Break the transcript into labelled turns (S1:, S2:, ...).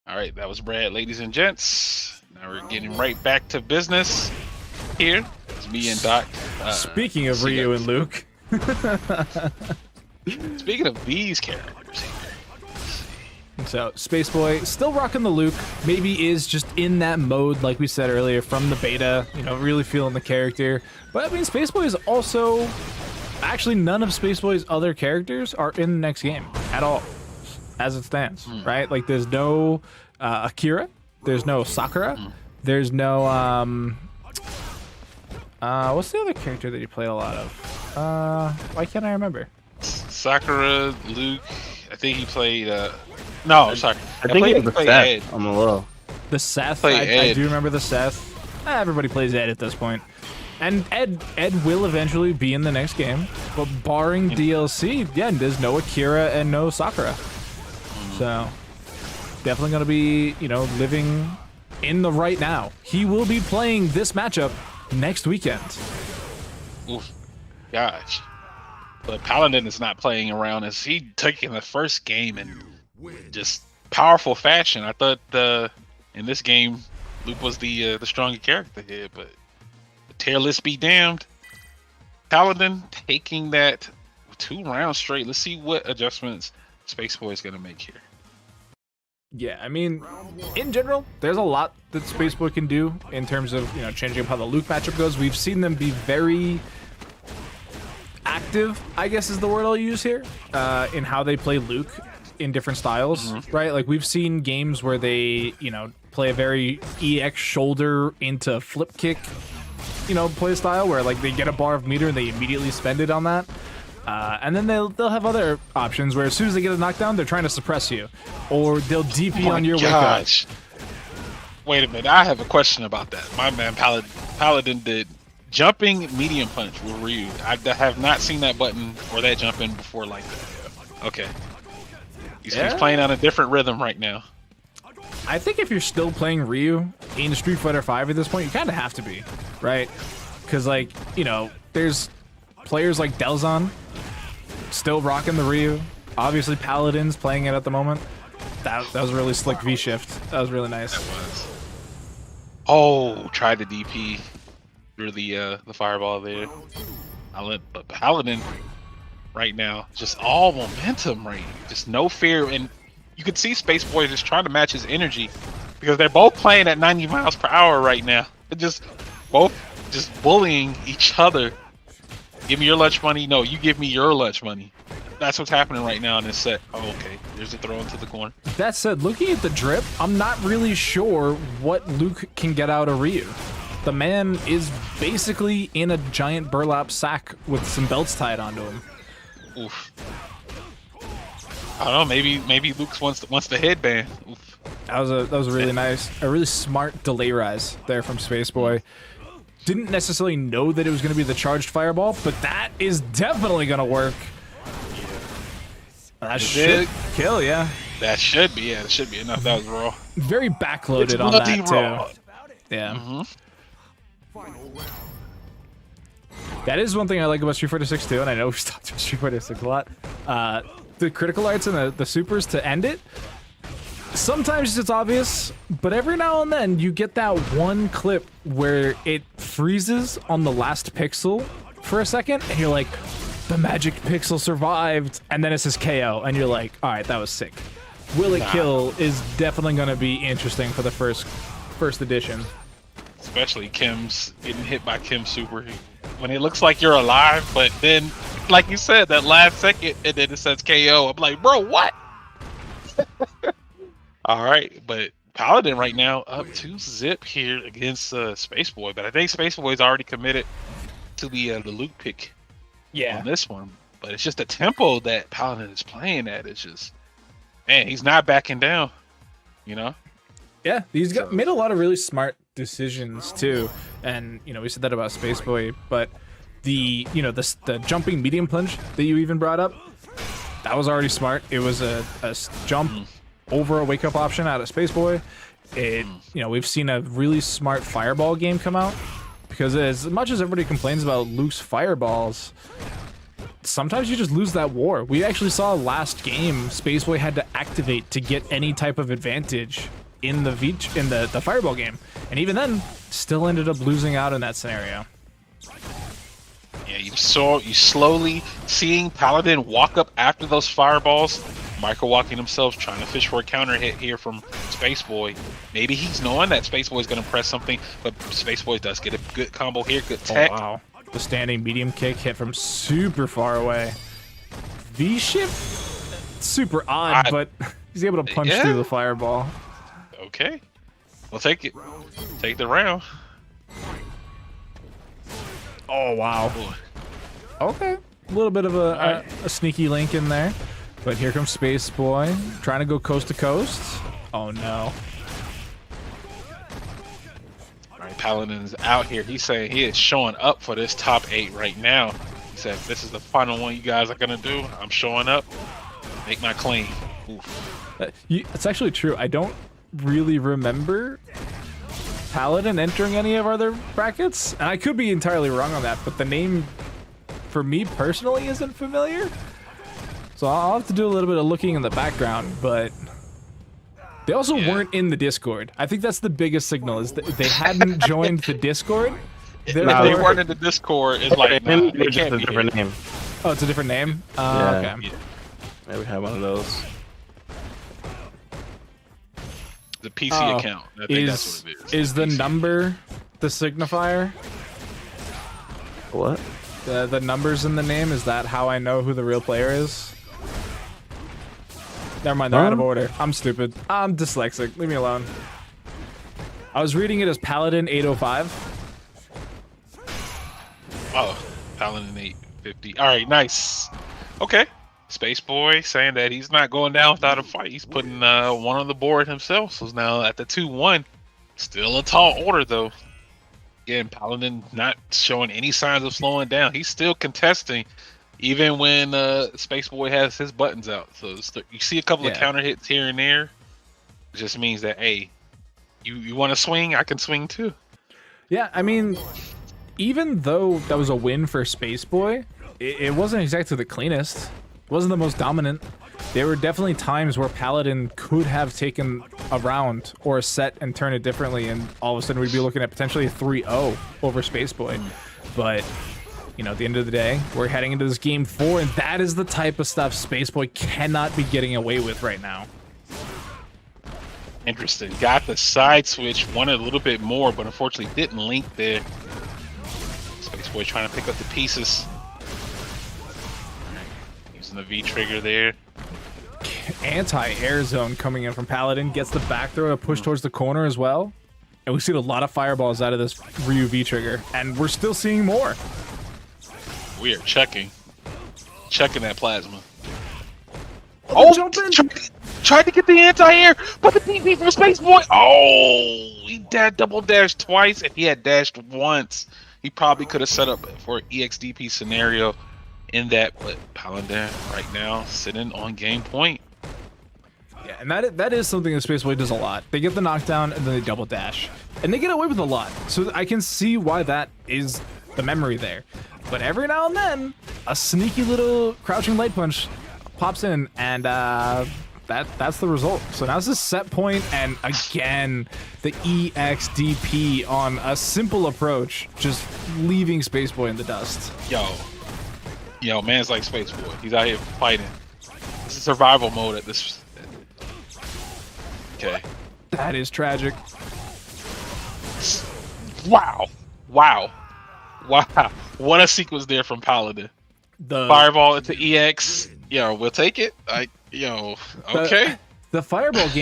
S1: All right, that was Brad, ladies and gents. Now we're getting right back to business here. It's me and Doc.
S2: Speaking of Ryu and Luke.
S1: Speaking of these characters here.
S2: So, Spaceboy, still rocking the Luke. Maybe is just in that mode, like we said earlier, from the beta. You know, really feeling the character. But, I mean, Spaceboy is also... Actually, none of Spaceboy's other characters are in the next game at all, as it stands, right? Like, there's no Akira. There's no Sakura. There's no... what's the other character that you played a lot of? Why can't I remember?
S1: Sakura, Luke. I think he played... No, sorry.
S3: I think he was the
S1: played
S3: Seth
S1: Ed.
S3: on the low.
S2: The Seth,
S1: Play
S2: I do remember the Seth. Everybody plays Ed at this point. And Ed will eventually be in the next game, but barring DLC, yeah, there's no Akira and no Sakura. So, definitely going to be, you know, living in the right now. He will be playing this matchup next weekend.
S1: Oof. Gosh. But Paladin is not playing around as he took in the first game in just powerful fashion. I thought in this game, Luke was the stronger character here, but tier list be damned. Paladin taking that 2 rounds straight. Let's see what adjustments Spaceboy is going to make here.
S2: Yeah, I mean, in general, there's a lot that Spaceboy can do in terms of, you know, changing up how the Luke matchup goes. We've seen them be very active, I guess is the word I'll use here, in how they play Luke in different styles, right? Like, we've seen games where they, you know, play a very EX shoulder into flip kick, you know, play style where, like, they get a bar of meter and they immediately spend it on that. And then they'll have other options where as soon as they get a knockdown, they're trying to suppress you. Or they'll DP on your wake up.
S1: Wait a minute, I have a question about that. My man Paladin did jumping medium punch with Ryu. I have not seen that button or that jump in before like that. Okay. He's playing on a different rhythm right now.
S2: I think if you're still playing Ryu in Street Fighter V at this point, you kind of have to be, right? Because, like, you know, there's players like Delzon still rocking the Ryu. Obviously, Paladin's playing it at the moment. That was a really slick V-shift. That was really nice.
S1: That was. Oh, tried to DP through the fireball there. But Paladin right now, just all momentum right, just no fear, and you can see Spaceboy just trying to match his energy because they're both playing at 90 miles per hour right now. They're just both just bullying each other. Give me your lunch money. No, you give me your lunch money. That's what's happening right now in this set. Oh, okay. There's a throw into the corner.
S2: That said, looking at the drip, I'm not really sure what Luke can get out of Ryu. The man is basically in a giant burlap sack with some belts tied onto him.
S1: Oof. I don't know. Maybe Luke wants the headband. Oof.
S2: That was really nice. A really smart delay rise there from Spaceboy. Didn't necessarily know that it was going to be the charged fireball, but that is definitely going to work. That should kill, yeah.
S1: That should be, yeah. It should be enough. That was raw.
S2: Very backloaded on that,
S1: raw.
S2: too. Yeah. That is one thing I like about Street Fighter 6 too, and I know we've talked about Street Fighter 6 a lot. The critical arts and the supers to end it, sometimes it's obvious, but every now and then you get that one clip where it freezes on the last pixel for a second, and you're like, the magic pixel survived, and then it says KO, and you're like, all right, that was sick. Will it kill is definitely going to be interesting for the first edition.
S1: Especially Kim's getting hit by Kim's super. When it looks like you're alive, but then, like you said, that last second, and then it says KO. I'm like, bro, what? All right, but Paladin right now up 2-0 here against Spaceboy, but I think Spaceboy's already committed to the Luke pick on this one. But it's just the tempo that Paladin is playing at. It's just, man, he's not backing down, you know?
S2: Yeah, he's made a lot of really smart decisions too, and you know, we said that about Spaceboy, but the jumping medium punch that you even brought up, that was already smart. It was a jump over a wake up option out of Spaceboy. We've seen a really smart fireball game come out, because as much as everybody complains about Luke's fireballs, sometimes you just lose that war. We actually saw last game, Spaceboy had to activate to get any type of advantage in the Fireball game. And even then, still ended up losing out in that scenario.
S1: Yeah, you slowly seeing Paladin walk up after those fireballs, micro-walking himself, trying to fish for a counter hit here from Spaceboy. Maybe he's knowing that Spaceboy is going to press something, but Spaceboy does get a good combo here, good tech.
S2: Oh, wow. The standing medium kick hit from super far away. V-ship? Super odd, but he's able to punch through the fireball.
S1: Okay. We'll take it. Take the round.
S2: Oh, wow. Okay. A little bit of a sneaky link in there. But here comes Spaceboy, trying to go coast to coast. Oh, no.
S1: All right, Paladin's out here. He's saying he is showing up for this top 8 right now. He said, this is the final one you guys are going to do. I'm showing up. Make my claim. Oof.
S2: It's actually true. I don't really remember Paladin entering any of our other brackets. And I could be entirely wrong on that, but the name, for me personally, isn't familiar. So I'll have to do a little bit of looking in the background, but they also weren't in the Discord. I think that's the biggest signal, is that they hadn't joined the Discord.
S1: If they weren't in the Discord, it's like, nah, it
S3: just a different name.
S2: Oh, it's a different name?
S3: Yeah.
S2: Okay.
S3: Yeah, we have one of those.
S1: The PC account. I think that's what it is.
S2: Is the number the signifier?
S3: What?
S2: The numbers in the name, is that how I know who the real player is? Never mind, they're out of order. I'm stupid. I'm dyslexic. Leave me alone. I was reading it as Paladin850.
S1: Oh, Paladin850. All right, nice. Okay. Spaceboy saying that he's not going down without a fight. He's putting one on the board himself. So now at the 2-1. Still a tall order, though. Again, Paladin not showing any signs of slowing down. He's still contesting, even when Spaceboy has his buttons out. So you see a couple of counter hits here and there. It just means that, hey, you want to swing? I can swing too.
S2: Yeah, I mean, even though that was a win for Spaceboy, it wasn't exactly the cleanest. It wasn't the most dominant. There were definitely times where Paladin could have taken a round or a set and turn it differently, and all of a sudden we'd be looking at potentially a 3-0 over Spaceboy. But, you know, at the end of the day, we're heading into this game 4, and that is the type of stuff Spaceboy cannot be getting away with right now.
S1: Interesting. Got the side switch, wanted a little bit more, but unfortunately didn't link there. Spaceboy trying to pick up the pieces. Using the V trigger there.
S2: Anti-air zone coming in from Paladin, gets the back throw to push towards the corner as well. And we've seen a lot of fireballs out of this Ryu V trigger, and we're still seeing more.
S1: We are checking that plasma.
S2: Oh,
S1: tried to get the anti-air, but the DP from Spaceboy. Oh, he double dashed twice. If he had dashed once, he probably could have set up for an EXDP scenario in that. But Paladin right now sitting on game point.
S2: Yeah, and that is something that Spaceboy does a lot. They get the knockdown and then they double dash, and they get away with a lot. So I can see why that is the memory there. But every now and then, a sneaky little crouching light punch pops in, and that's the result. So now it's a set point, and again, the EXDP on a simple approach, just leaving Spaceboy in the dust.
S1: Yo, man's like Spaceboy. He's out here fighting. This is survival mode at this. Okay.
S2: That is tragic.
S1: Wow. What a sequence there from Paladin.
S2: The
S1: fireball into EX. Yo, we'll take it. Okay.
S2: The fireball game